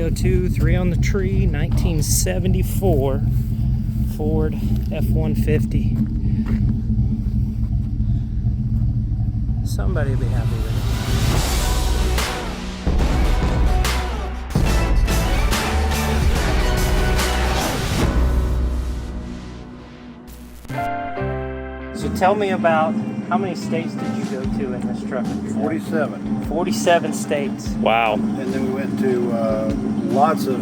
302, 3 on the tree, 1974 Ford F-150. Somebody will be happy with it. So tell me about how many states did you go to in this truck? 47. 47 states. Wow. And then we went to lots of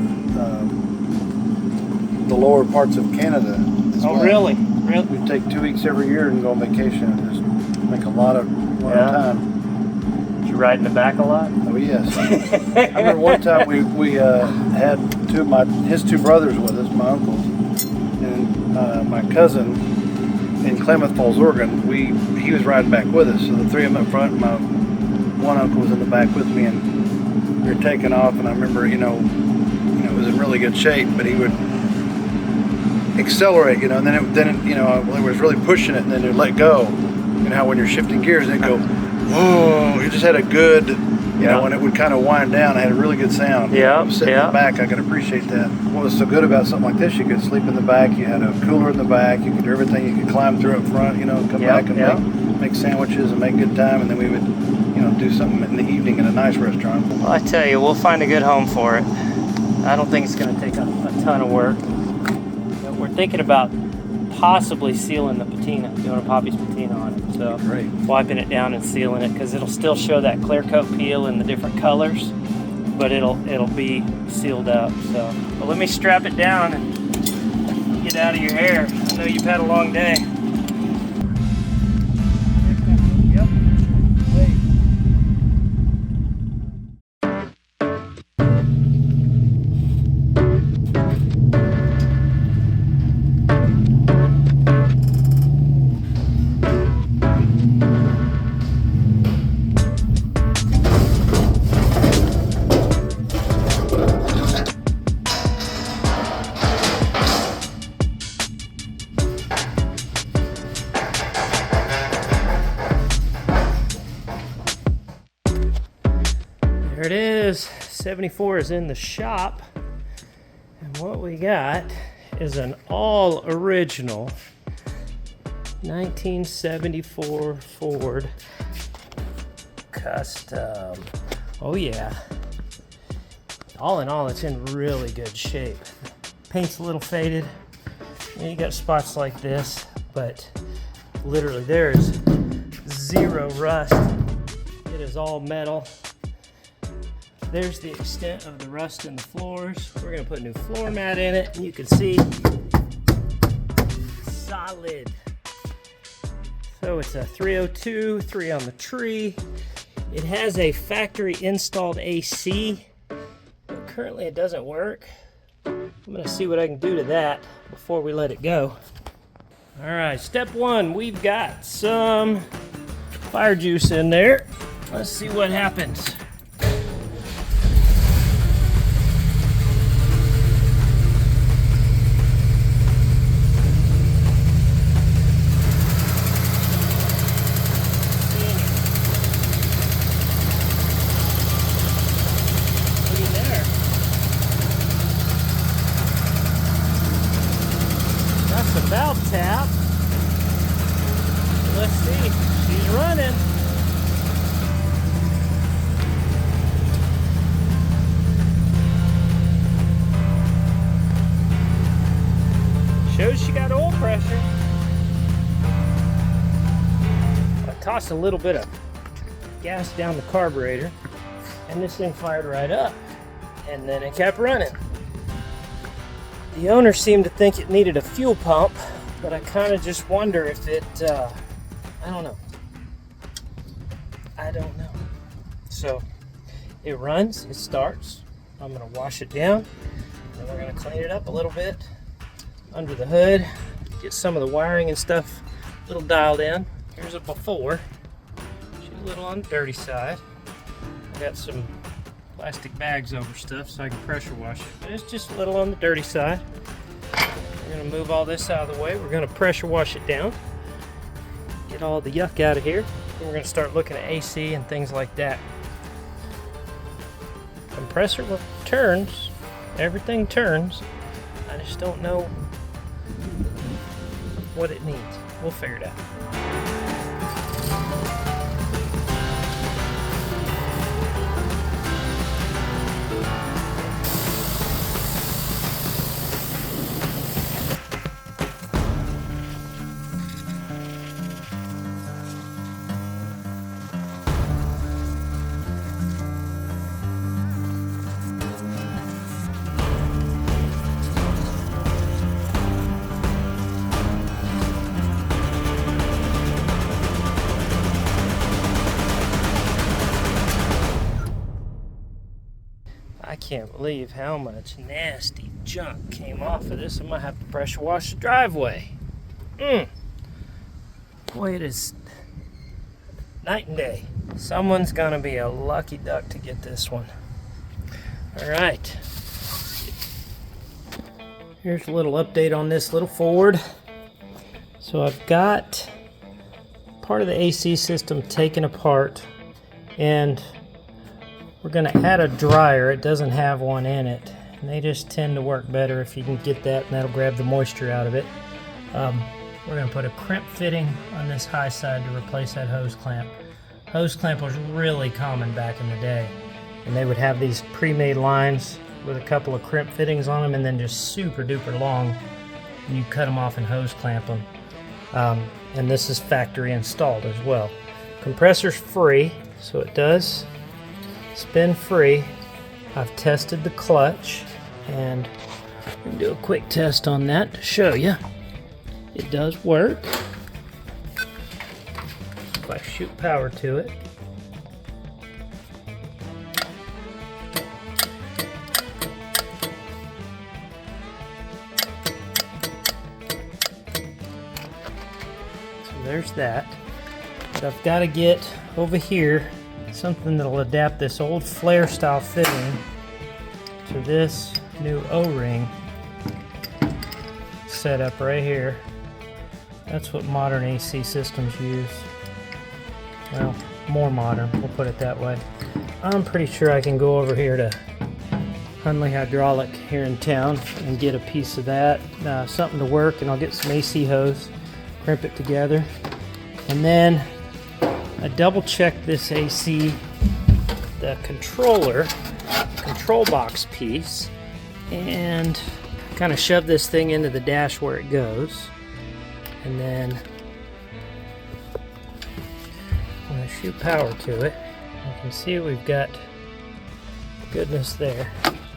the lower parts of Canada as well. Really? Really? We take 2 weeks every year and go on vacation and just make a lot of time. Did you ride in the back a lot? Oh yes. I remember one time we had his two brothers with us, my uncles, and my cousin in Klamath Falls, Oregon. He was riding back with us, so the three of them up front, my one uncle was in the back with me, and we were taking off. And I remember, it was in really good shape, but he would accelerate, and then it was really pushing it, and then it let go. How when you're shifting gears, and it go, whoa! It just had a good, when it would kind of wind down, it had a really good sound. Yeah. Sitting in the back, I could appreciate that. What was so good about something like this? You could sleep in the back. You had a cooler in the back. You could do everything. You could climb through up front. Come back and make sandwiches and make good time, and then we would, do something in the evening in a nice restaurant. Well, I tell you, we'll find a good home for it. I don't think it's going to take a ton of work. But we're thinking about possibly sealing the patina, doing a Poppy's patina on it. So Great. Wiping it down and sealing it, because it'll still show that clear coat peel in the different colors, but it'll be sealed up. So, but let me strap it down and get out of your hair. I know you've had a long day. Yep. Wait. There it is. 74 is in the shop, and what we got is an all original 1974 Ford Custom. Oh yeah. All in all, it's in really good shape. Paint's a little faded. You got spots like this, but literally there's zero rust. It is all metal. There's the extent of the rust in the floors. We're gonna put a new floor mat in it, and you can see solid. So it's a 302, 3 on the tree. It has a factory installed AC, but currently it doesn't work. I'm gonna see what I can do to that before we let it go. All right, step one, we've got some fire juice in there. Let's see what happens. The valve tap. Let's see. She's running. Shows she got oil pressure. I tossed a little bit of gas down the carburetor, and this thing fired right up, and then it kept running. The owner seemed to think it needed a fuel pump, but I kind of just wonder if it, I don't know. So it runs, it starts. I'm gonna wash it down, and we're gonna clean it up a little bit under the hood, get some of the wiring and stuff a little dialed in. Here's a before. She's a little on the dirty side. I got some plastic bags over stuff so I can pressure wash it, but it's just a little on the dirty side. We're going to move all this out of the way. We're going to pressure wash it down, get all the yuck out of here, and we're going to start looking at AC and things like that. Compressor turns everything turns. I just don't know what it needs. We'll figure it out. I can't believe how much nasty junk came off of this. I might have to pressure wash the driveway. Boy, it is night and day. Someone's gonna be a lucky duck to get this one. All right. Here's a little update on this little Ford. So I've got part of the AC system taken apart, and we're going to add a dryer. It doesn't have one in it, and they just tend to work better if you can get that, and that'll grab the moisture out of it. We're going to put a crimp fitting on this high side to replace that hose clamp. Hose clamp was really common back in the day, and they would have these pre-made lines with a couple of crimp fittings on them, and then just super duper long, and you cut them off and hose clamp them. And this is factory installed as well. Compressor's free, so it does spin free. I've tested the clutch, and we can do a quick test on that to show you. It does work. If I shoot power to it, so there's that. But I've got to get over here something that'll adapt this old flare style fitting to this new O-ring setup right here. That's what modern AC systems use. Well, more modern, we'll put it that way. I'm pretty sure I can go over here to Hunley Hydraulic here in town and get a piece of that, something to work, and I'll get some AC hose, crimp it together, and then I double checked this AC, the control box piece, and kind of shove this thing into the dash where it goes. And then I'm going to shoot power to it. You can see we've got goodness there.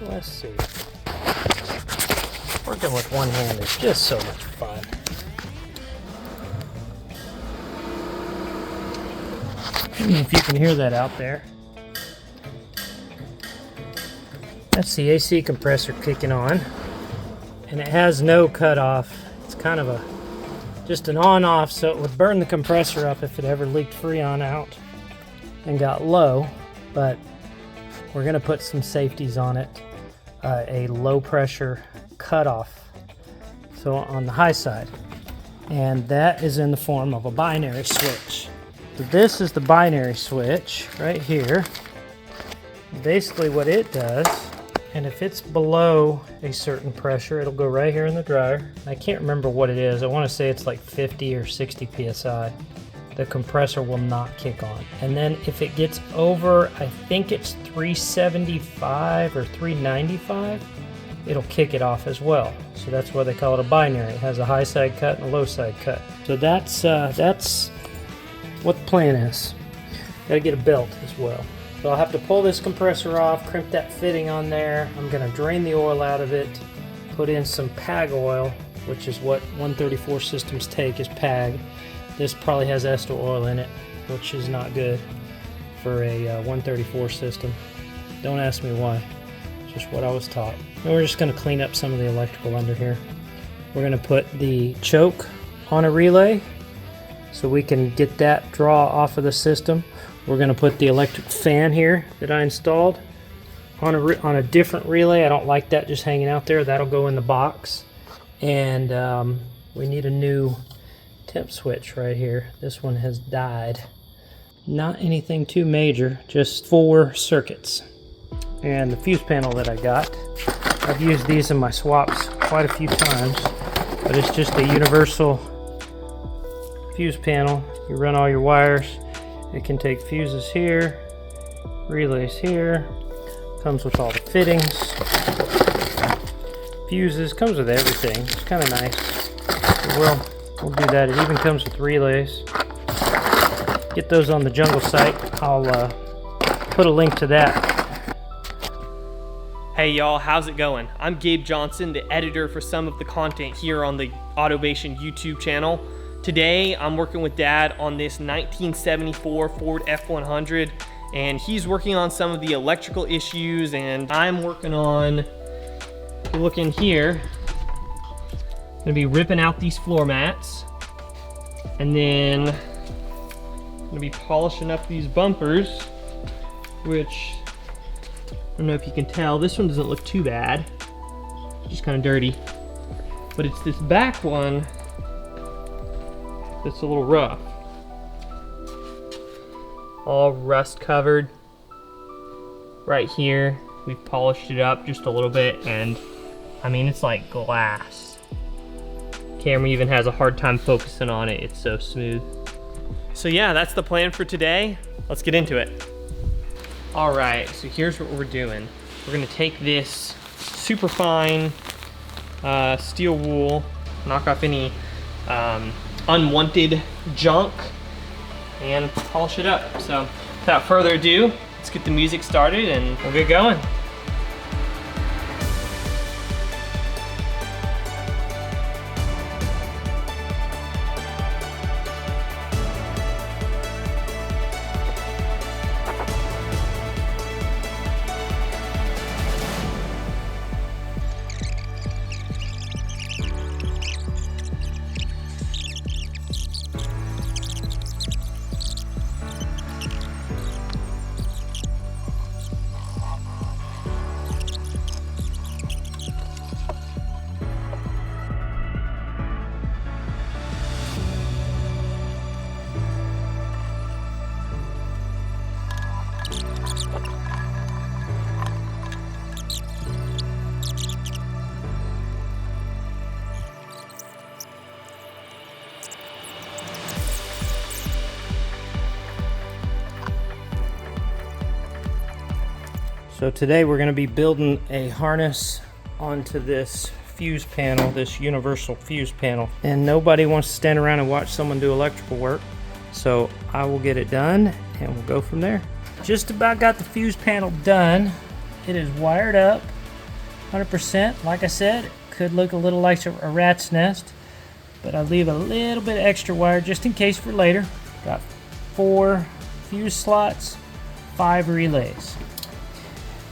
Let's see. Working with one hand is just so much fun. I don't know if you can hear that out there. That's the AC compressor kicking on, and it has no cutoff. It's kind of just an on-off, so it would burn the compressor up if it ever leaked Freon out and got low. But we're going to put some safeties on it, a low pressure cutoff, so on the high side, and that is in the form of a binary switch. So this is the binary switch right here. Basically what it does, and if it's below a certain pressure, it'll go right here in the dryer. I can't remember what it is. I want to say it's like 50 or 60 psi. The compressor will not kick on. And then if it gets over, I think it's 375 or 395, it'll kick it off as well. So that's why they call it a binary. It has a high side cut and a low side cut. So that's what the plan is. Got to get a belt as well. So I'll have to pull this compressor off, crimp that fitting on there. I'm going to drain the oil out of it, put in some PAG oil, which is what 134 systems take, is PAG. This probably has ester oil in it, which is not good for a 134 system. Don't ask me why, it's just what I was taught. And we're just going to clean up some of the electrical under here. We're going to put the choke on a relay so we can get that draw off of the system. We're going to put the electric fan here that I installed on a different relay. I don't like that just hanging out there. That'll go in the box. And we need a new temp switch right here. This one has died. Not anything too major, just 4 circuits. and the fuse panel that I got. I've used these in my swaps quite a few times, but it's just a universal fuse panel. You run all your wires. It can take fuses here, relays here, comes with all the fittings, fuses, comes with everything. It's kind of nice. We'll do that. It even comes with relays. Get those on the Jungle site. I'll put a link to that. Hey y'all, how's it going? I'm Gabe Johnson, the editor for some of the content here on the Autovation YouTube channel. Today, I'm working with Dad on this 1974 Ford F100, and he's working on some of the electrical issues, and I'm working on, if you look in here, I'm gonna be ripping out these floor mats, and then I'm gonna be polishing up these bumpers, which, I don't know if you can tell, this one doesn't look too bad, just kind of dirty, but it's this back one that's a little rough. All rust covered. Right here, we've polished it up just a little bit, and I mean, it's like glass. Camera even has a hard time focusing on it, it's so smooth. So yeah, that's the plan for today. Let's get into it. All right, so here's what we're doing. We're gonna take this super fine steel wool, knock off any unwanted junk, and polish it up. So without further ado, let's get the music started and we'll get going. So today we're going to be building a harness onto this fuse panel, this universal fuse panel. And nobody wants to stand around and watch someone do electrical work. So I will get it done and we'll go from there. Just about got the fuse panel done. It is wired up 100%. Like I said, it could look a little like a rat's nest, but I leave a little bit of extra wire just in case for later. Got 4 fuse slots, 5 relays.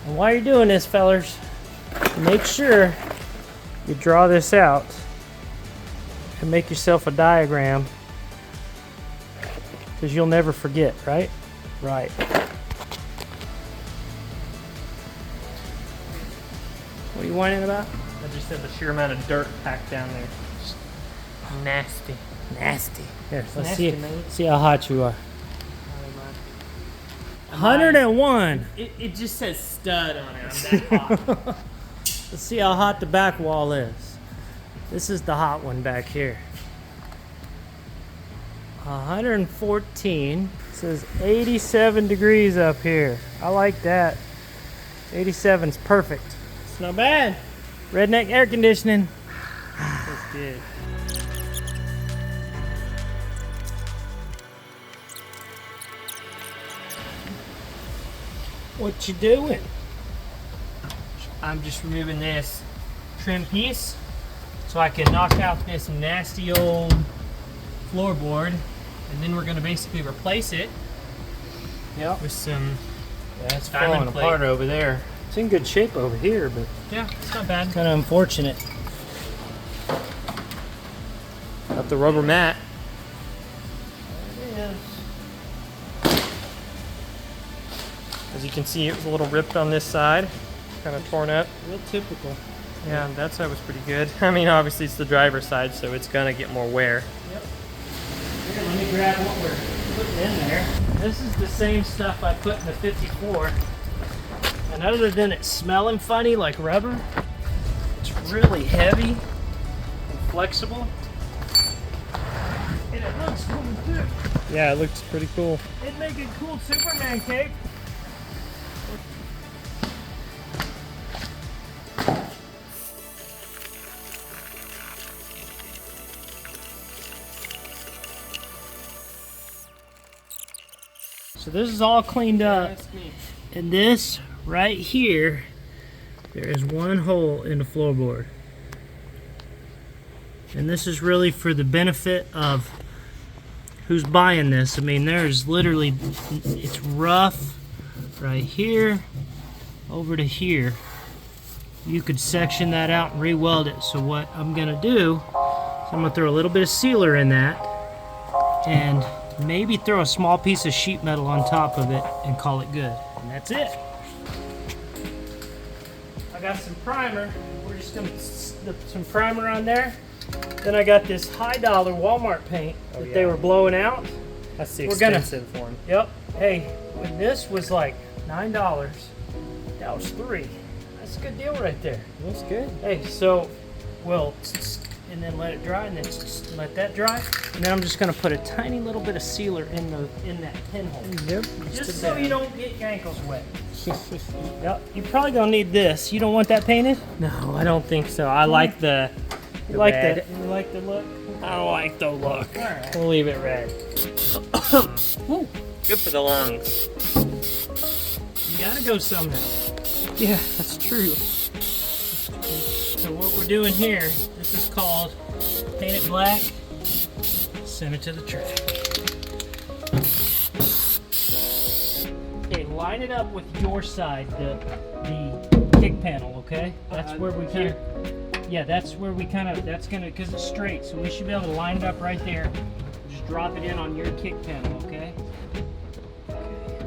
And while you're doing this, fellers, make sure you draw this out and make yourself a diagram, because you'll never forget, right? Right. What are you whining about? I just said the sheer amount of dirt packed down there. Just nasty. Nasty. Here, let's Nasty, man. see how hot you are. 101. It just says stud on it. I'm that hot. Let's see how hot the back wall is. This is the hot one back here. 114. It says 87 degrees up here. I like that. 87's perfect. It's not bad. Redneck air conditioning. That's good. What you doing? I'm just removing this trim piece so I can knock out this nasty old floorboard, and then we're going to basically replace it with some That's diamond falling plate. apart over there. It's in good shape over here, but Yeah, it's not bad. kind of unfortunate. Got the rubber mat. There it is. As you can see, it was a little ripped on this side, kind of torn up. Real typical. Yeah, that side was pretty good. I mean, obviously it's the driver's side, so it's gonna get more wear. Yep. Here, let me grab what we're putting in there. This is the same stuff I put in the 54, and And other than it smelling funny like rubber, it's really heavy and flexible. And it looks cool too. Yeah, it looks pretty cool. It'd make a cool Superman cape. So this is all cleaned up. And this right here, there is one hole in the floorboard. And this is really for the benefit of who's buying this. I mean, there's literally, it's rough right here over to here. You could section that out and re-weld it. So what I'm gonna do is I'm gonna throw a little bit of sealer in that and maybe throw a small piece of sheet metal on top of it and call it good. And that's it. I got some primer. We're just gonna slip some primer on there. Then I got this high dollar Walmart paint that they were blowing out. That's the We're gonna- expensive one. Yep. Hey, when this was like $9, that was $3. That's a good deal right there. That's good. Hey, so we'll and then let it dry, and then let that dry, and then I'm just gonna put a tiny little bit of sealer in that pinhole. Yep. Just so you don't get your ankles wet. Yep. You're probably gonna need this. You don't want that painted? No, I don't think so. I like the You like red. that? You like the look? I don't like the look. All right. We'll leave it red. Woo. Good for the lungs. You gotta go somehow. Yeah, that's true. So what we're doing here, this is called paint it black, send it to the track. Okay, line it up with your side, the kick panel, okay? That's where we kind of, yeah, that's where we kind of, that's gonna, because it's straight, so we should be able to line it up right there. Just drop it in on your kick panel, okay?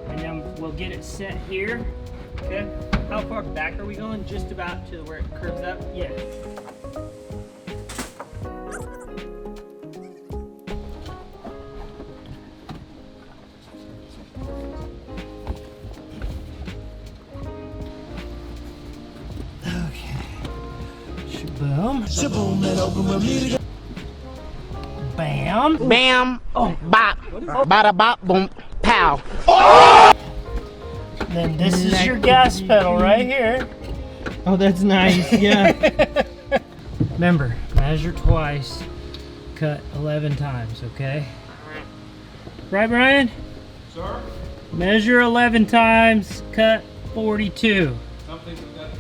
And then we'll get it set here, okay? How far back are we going? Just about to where it curves up? Yeah. Okay. Shaboom. Shaboom and open with me. Bam. Bam, bop, bada bop, boom, pow. Then this is your gas pedal right here. Oh, that's nice. Yeah. Remember, measure twice, cut 11 times, okay? Right, Brian? Sir? Measure 11 times, cut 42. Something that's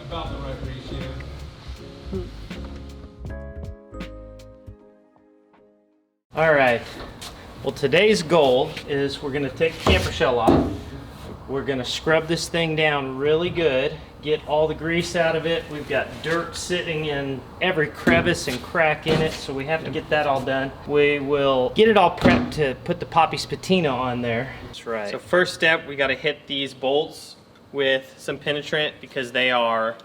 about the right ratio. All right. Well, today's goal is we're gonna take the camper shell off. We're gonna scrub this thing down really good, get all the grease out of it. We've got dirt sitting in every crevice and crack in it, so we have to get that all done. We will get it all prepped to put the Poppy's patina on there. That's right. So first step, we got to hit these bolts with some penetrant because they are,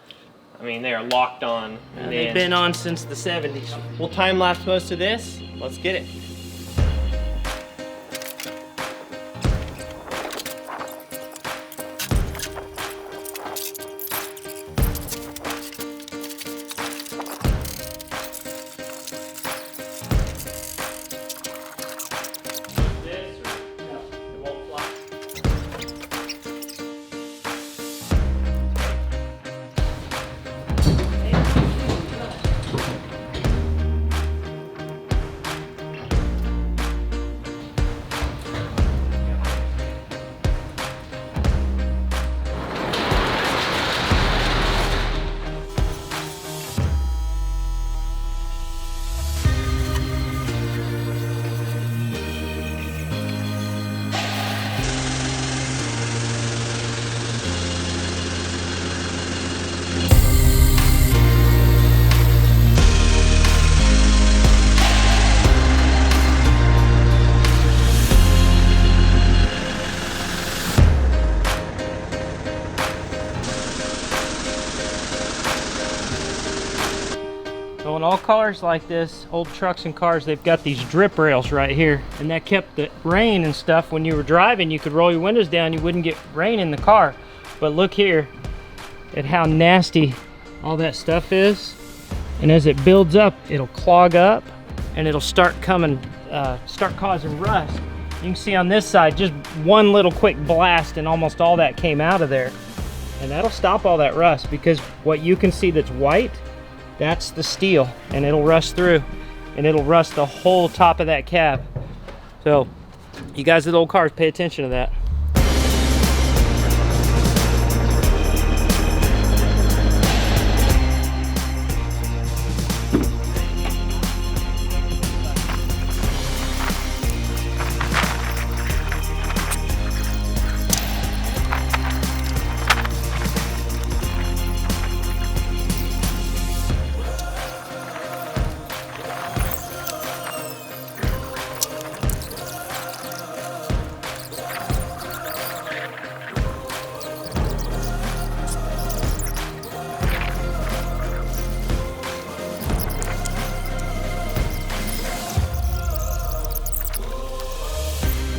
I mean, they are locked on. And they've been on since the 70s. We'll time lapse most of this. Let's get it. So in all cars like this, old trucks and cars, they've got these drip rails right here, and that kept the rain and stuff. When you were driving, you could roll your windows down, you wouldn't get rain in the car. But look here at how nasty all that stuff is. And as it builds up, it'll clog up and it'll start causing rust. You can see on this side, just one little quick blast and almost all that came out of there. And that'll stop all that rust, because what you can see that's white, that's the steel, and it'll rust through and it'll rust the whole top of that cab. So you guys with old cars, pay attention to that.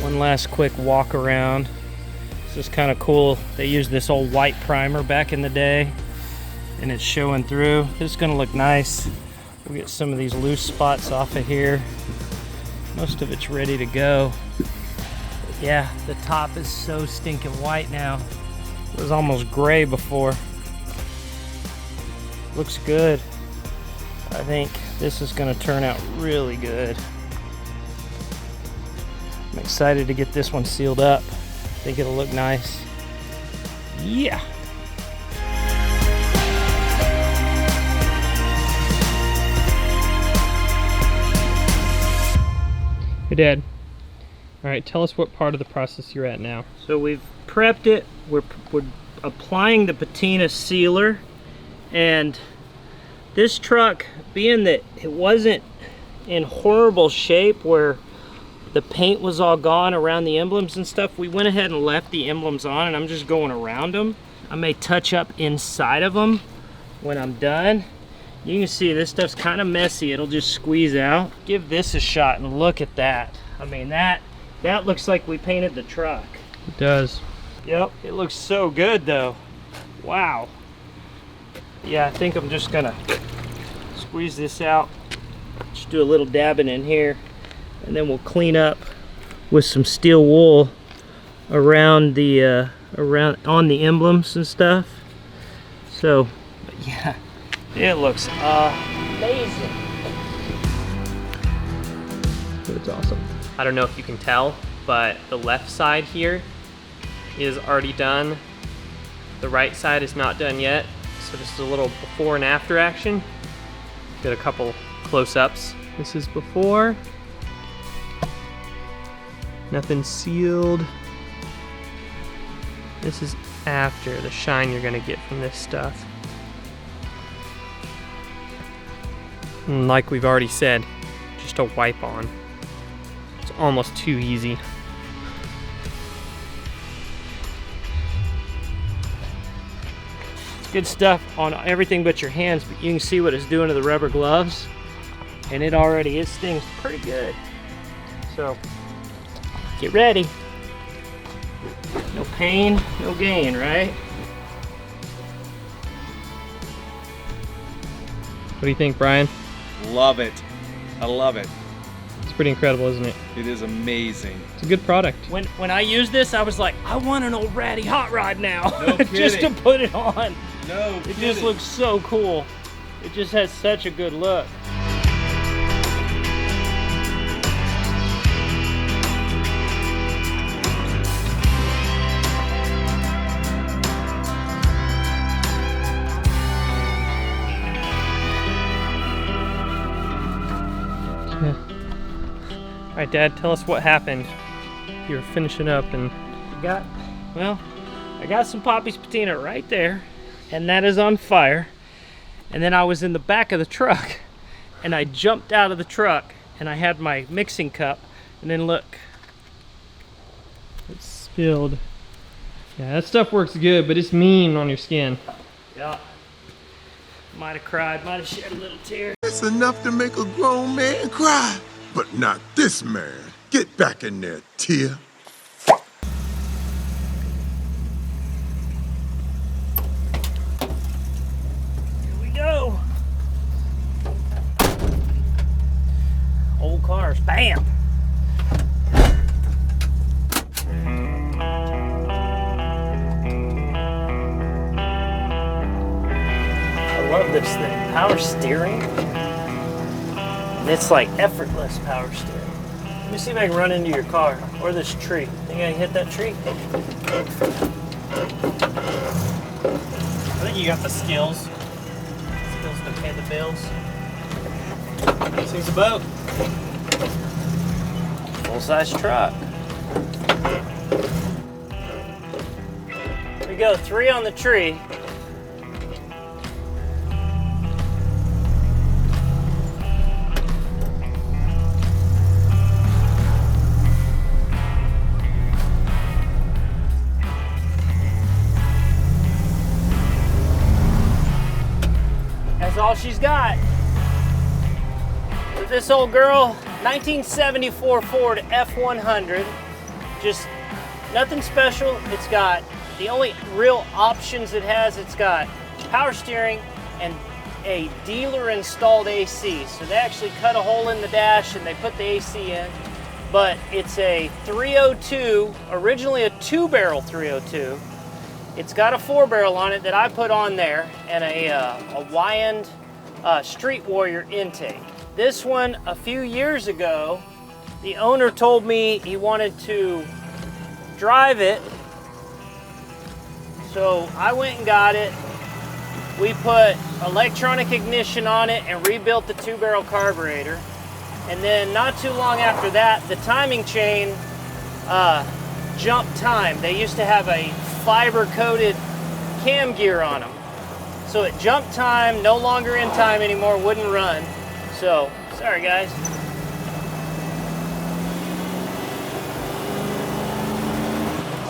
One last quick walk around. This is kind of cool. They used this old white primer back in the day and it's showing through. This is gonna look nice. We'll get some of these loose spots off of here. Most of it's ready to go. But yeah, the top is so stinking white now. It was almost gray before. Looks good. I think this is gonna turn out really good. I'm excited to get this one sealed up. I think it'll look nice. Yeah. Hey Dad. All right, tell us what part of the process you're at now. So we've prepped it. We're applying the patina sealer, and this truck, being that it wasn't in horrible shape where the paint was all gone around the emblems and stuff, we went ahead and left the emblems on, and I'm just going around them. I may touch up inside of them when I'm done. You can see this stuff's kind of messy. It'll just squeeze out. Give this a shot and look at that. I mean, that looks like we painted the truck. It does. Yep, it looks so good though. Wow. Yeah, I think I'm just gonna squeeze this out. Just do a little dabbing in here, and then we'll clean up with some steel wool around the on the emblems and stuff. So, but yeah, it looks amazing. It's awesome. I don't know if you can tell, but the left side here is already done. The right side is not done yet. So this is a little before and after action. Get a couple close-ups. This is before. Nothing sealed. This is after, the shine you're gonna get from this stuff. And like we've already said, just a wipe on. It's almost too easy. It's good stuff on everything but your hands, but you can see what it's doing to the rubber gloves, and it stings pretty good. So get ready. No pain, no gain, right? What do you think, Brian? Love it. I love it. It's pretty incredible, isn't it? It is amazing. It's a good product. When I used this, I was like, I want an old ratty hot rod now. No just to kidding. put it on. No It kidding. just looks so cool. It just has such a good look. All right, Dad, tell us what happened. You were finishing up and I got some Poppy's patina right there, and that is on fire. And then I was in the back of the truck, and I jumped out of the truck, and I had my mixing cup, and then look. it's spilled. Yeah, that stuff works good, but it's mean on your skin. Yeah. Might have cried, might have shed a little tear. It's enough to make a grown man cry, but not this man. Get back in there, Tia. Bam! I love this thing. Power steering. And it's like effortless power steering. Let me see if I can run into your car or this tree. Think I can hit that tree? I think you got the skills. Skills to pay the bills. This thing's a boat. Full-size truck. Here we go, 3 on the tree. That's all she's got. With this old girl, 1974 Ford F100. Just nothing special. It's got the only real options it has. It's got power steering and a dealer installed AC. So they actually cut a hole in the dash and they put the AC in. But it's a 302, originally a 2-barrel 302. It's got a 4-barrel on it that I put on there, and a Wyand Street Warrior intake. This one, a few years ago, the owner told me he wanted to drive it, so I went and got it. We put electronic ignition on it and rebuilt the 2-barrel carburetor. And then not too long after that, the timing chain jumped time. They used to have a fiber-coated cam gear on them. So it jumped time, no longer in time anymore, wouldn't run. So, sorry guys.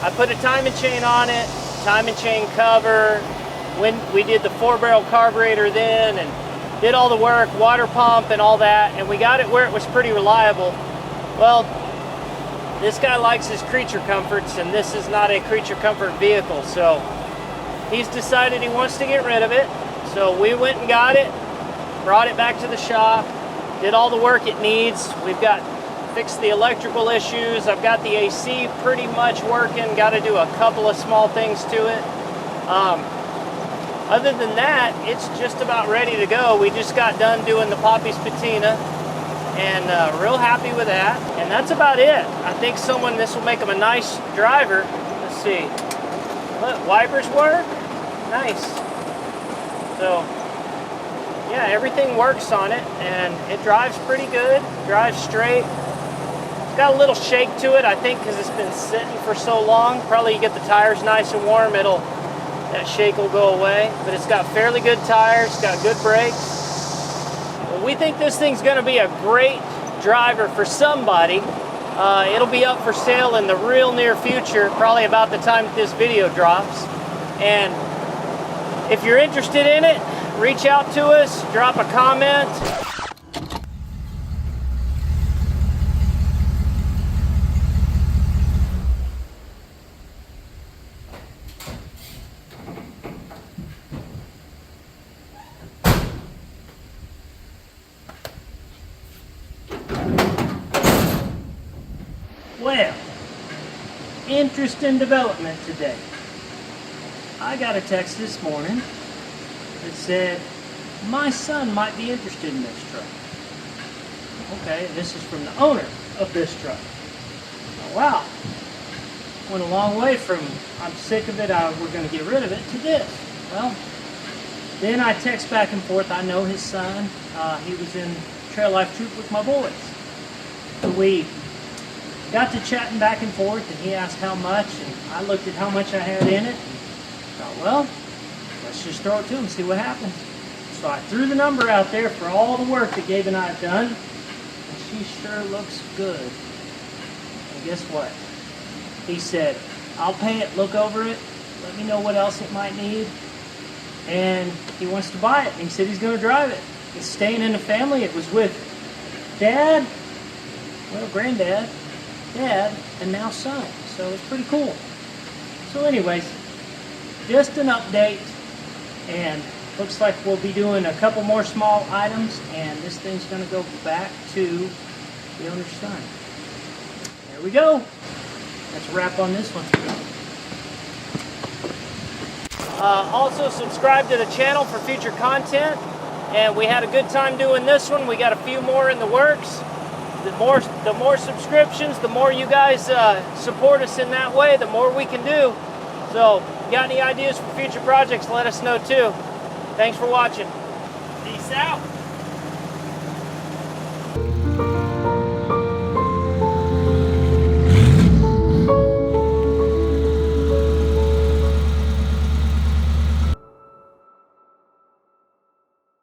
I put a timing chain on it, timing chain cover. When we did the 4-barrel carburetor then and did all the work, water pump and all that, and we got it where it was pretty reliable. Well, this guy likes his creature comforts, and this is not a creature comfort vehicle, so he's decided he wants to get rid of it. So we went and got it, brought it back to the shop, did all the work it needs. We've got fixed the electrical issues. I've got the AC pretty much working. Got to do a couple of small things to it. Other than that, it's just about ready to go. We just got done doing the Poppy's patina, and real happy with that. And that's about it. I think this will make him a nice driver. Let's see. Look, wipers work. Nice. So, yeah, everything works on it, and it drives pretty good. Drives straight. It's got a little shake to it, I think, because it's been sitting for so long. Probably you get the tires nice and warm, that shake will go away. But it's got fairly good tires, got good brakes. Well, we think this thing's going to be a great driver for somebody. It'll be up for sale in the real near future, probably about the time that this video drops. And if you're interested in it, reach out to us, drop a comment. Well, interesting development today. I got a text this morning that said, my son might be interested in this truck. Okay, this is from the owner of this truck. Oh, wow. Went a long way from, I'm sick of it, we're going to get rid of it, to this. Well, then I text back and forth. I know his son. He was in Trail Life Troop with my boys. So we got to chatting back and forth, and he asked how much, and I looked at how much I had in it. Thought, well, let's just throw it to him, see what happens. So I threw the number out there for all the work that Gabe and I have done, and she sure looks good. And guess what? He said, I'll pay it, look over it, let me know what else it might need, and he wants to buy it. And he said he's going to drive it. It's staying in the family. It was with Dad, well, Granddad, Dad, and now son. So it's pretty cool. So anyways, just an update, and looks like we'll be doing a couple more small items, and this thing's going to go back to the owner's son. There we go. That's a wrap on this one. Also subscribe to the channel for future content. And we had a good time doing this one. We got a few more in the works. The more subscriptions, the more you guys support us in that way, the more we can do. So, got any ideas for future projects, let us know too. Thanks for watching. Peace out.